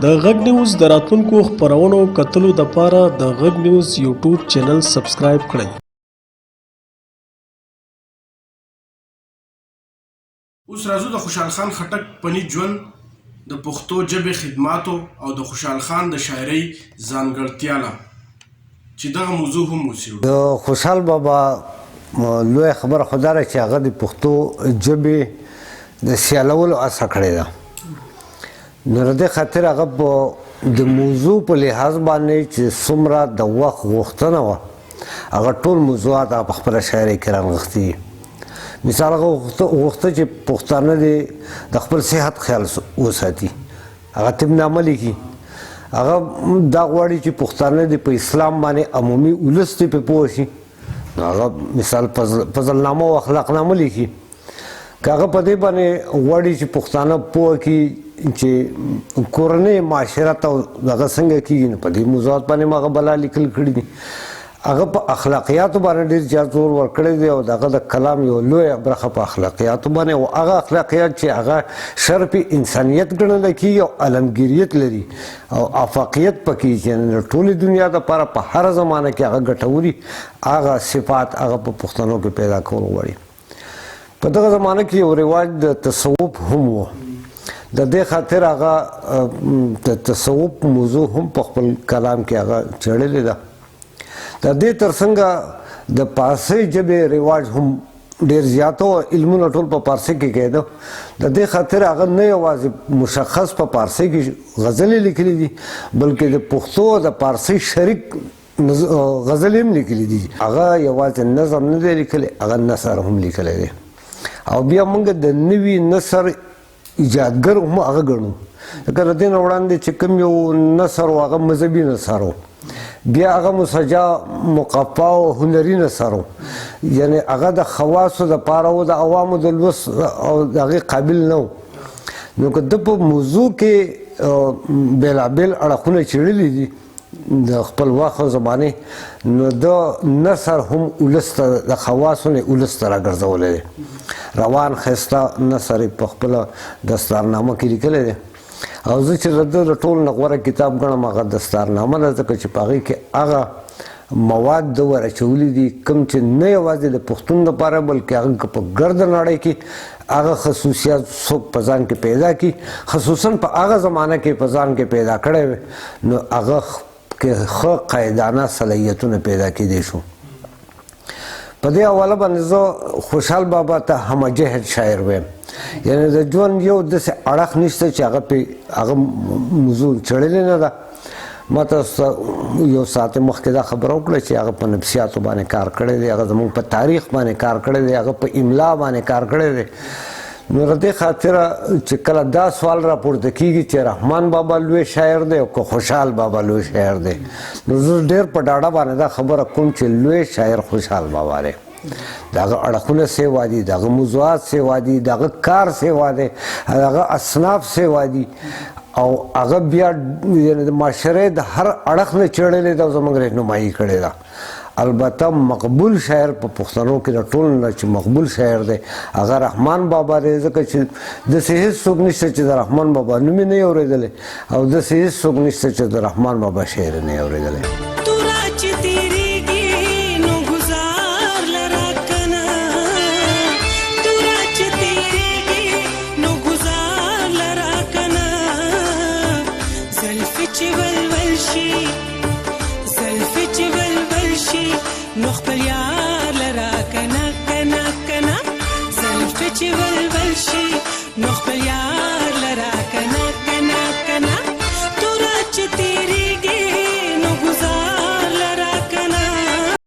د غږ نیوز د راتلونکو خپرونو کتلو دپاره د غږ نیوز یوټیوب چینل سبسکرایب کړئ. اوس راځو د خوشحال خان خټک پني ژوند د پښتو ژبې خدماتو او د خوشحال خان د شاعرۍ ځانګړتیا له چې دغه موضوع هم وڅېړو. د خوشحال بابا لویه خبره خو دا ده چې هغه د پښتو ژبې د سیالولو هڅه کړې ده. نو د دې خاطر هغه په د موضوع په لحاظ باندې چې څومره د وخت غوښتنه وه هغه ټول موضوعات هغه په خپله شاعرۍ کې رانغښتي دي. مثال هغه غوښته چې پښتانه دې د خپل صحت خیال وساتي، هغه طبنامه لیکي. هغه دا غواړي چې پښتانه دې په اسلام باندې عمومي ولس دې پرې پوه شي، نو هغه مثال فضلنامه او اخلاقنامه لیکي. که هغه په دې باندې غواړي چې پښتانه پوه کړي چې کورنۍ معاشرت او دغه څنګه کېږي، نو په دې موضوعات باندې هم هغه بلا لیکل کړي دي. هغه په اخلاقیاتو باندې ډېر زیات زور ورکړی دی او د هغه د کلام یو لویه برخه په اخلاقیاتو باندې، او هغه اخلاقیات چې هغه شرف انسانیت ګڼل کېږي او علمګیریت لري او افاقیت پکې چې د ټولې دنیا دپاره په هره زمانه کې هغه ګټوري هغه صفات هغه په پښتنو کې پیدا کول غواړي. په دغه زمانه کې یو رواج د تصوف هم و، د دې خاطر هغه د تصوف موضوع هم په خپل کلام کې هغه څېړلې ده. د دې ترڅنګ د پارسۍ ژبې رواج هم ډېر زیات و، علمونه ټول په پارسۍ کې کېده. د دې خاطر هغه نه یوازې مشخص په پارسۍ کې غزلې لیکلي دي بلکې د پښتو او د پارسۍ شریک غزلې هم لیکلي دي. هغه یوازې نظم نه دی لیکلی، هغه نثر هم لیکلی دی. او بیا موږ د نوي نثر ایجادګر هم هغه ګڼو. لکه د دې نه وړاندې چې کوم یو نثر و هغه مذهبي نثر و، بیا هغه مسجع مقفا او هنري نثر و، یعنې هغه د خواصو دپاره و، د عوامو د لوست او د هغې قابل نه و. نو که ده په موضوع کې بېلابېل اړخونه څېړلي دي د خپل وخت او زمانې، نو د نثر هم ولس ته د خواصو نه ولس ته راګرځولی دی. روان ښایسته نثر یې په خپله دستارنامه کې لیکلی دی، او زه چې د ده د ټولو نه غوره کتاب ګڼم هغه دستارنامه ده، ځکه چې په هغې کې هغه مواد ده ور اچولي دي کوم چې نه یوازې د پښتون دپاره بلکې هغه که په ګرده نړۍ کې هغه خصوصیات څوک په ځان کې پیدا کړي، خصوصا په هغه زمانه کې په ځان کې پیدا کړی وي، نو هغه کې ښه قاعدانه صلاحیتونه پیدا کېدی شو. په دې حواله باندې زه خوشحال بابا ته همجهد شاعر ویم، یعنې د ژوند یو داسې اړخ نشته چې هغه پرې هغه موضوع څېړلې نه ده. ما تاسو ته یو ساعت مخکې دا خبره وکړه چې هغه په نفسیاتو باندې کار کړی دی، هغه زموږ په تاریخ باندې کار کړی دی، هغه په املا باندې کار کړی دی. نو د دې خاطره چې کله دا سوال راپورته کېږي چې رحمان بابا لوی شاعر دی او که خوشحال بابا لوی شاعر دی، نو زه ډېر په ډاډه باندې دا خبره کوم چې لوی شاعر خوشحال بابا دی. د هغه اړخونه سیوا دي، د هغه موضوعات سیوا دي، د هغه کار سیوا دی، د هغه اصناف سیوا دي، او هغه بیا د معاشرې د هر اړخ نه څېړلې ده او زموږ رهنمایي کړې ده. البته مقبول شاعر په پښتنو کې د ټولو نه چې مقبول شاعر دی هغه رحمان بابا دی، ځکه چې داسې هېڅ څوک نشته چې د رحمان بابا نوم یې نه وي اورېدلی، او داسې هېڅ څوک نشته چې د رحمان بابا شعر یې نه وي اورېدلی. نو خپل یار لرا کنه کنه کنه زلفې چې ولول شي نو خپل